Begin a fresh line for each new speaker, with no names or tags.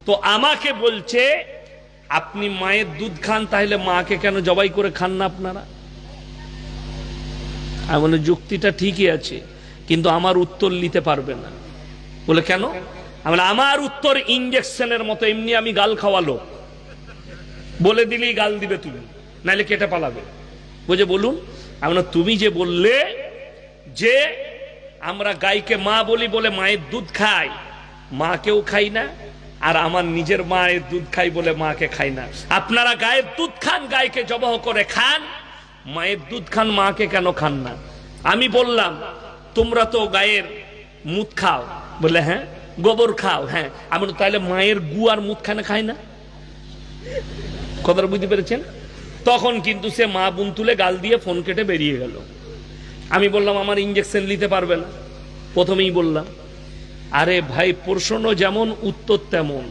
তো আমাকে বলছে আপনি মায়ের দুধ খান, তাহলে মাকে কেন জবাই করে খান না আপনারা? এমন যুক্তিটা ঠিকই আছে, কিন্তু আমার উত্তর নিতে পারবে না। বলে কেন? আমার উত্তর ইঞ্জেকশনের মতো, এমনি আমি গাল খাওয়ালো, বলে দিলেই গাল দিবে তুমি, নাইলে কেটে পালাবে। বুঝে বলুন, তুমি যে বললে যে আমরা গাইকে মা বলি বলে মায়ের দুধ খাই, মাকেও খাই না, আর আমার নিজের মায়ের দুধ খাই বলে মাকে খাই না। আপনারা গায়ের দুধ খান, গায়কে জবাহ করে খান, মায়ের দুধ খান, মাকে কেন খান না? আমি বললাম তোমরা তো গায়ের মুত খাও, বলে হ্যাঁ। গোবর খাও, হ্যাঁ। আমি তাহলে মায়ের গু আর মুত খাই না? কথাটা বুঝতে পেরেছেন? তখন কিন্তু সে মা বোন তুলে গাল দিয়ে ফোন কেটে বেরিয়ে গেল। আমি বললাম আমার ইঞ্জেকশন নিতে পারবে না, প্রথমেই বললাম। আরে ভাই, প্রশ্ন যেমন উত্তর তেমন।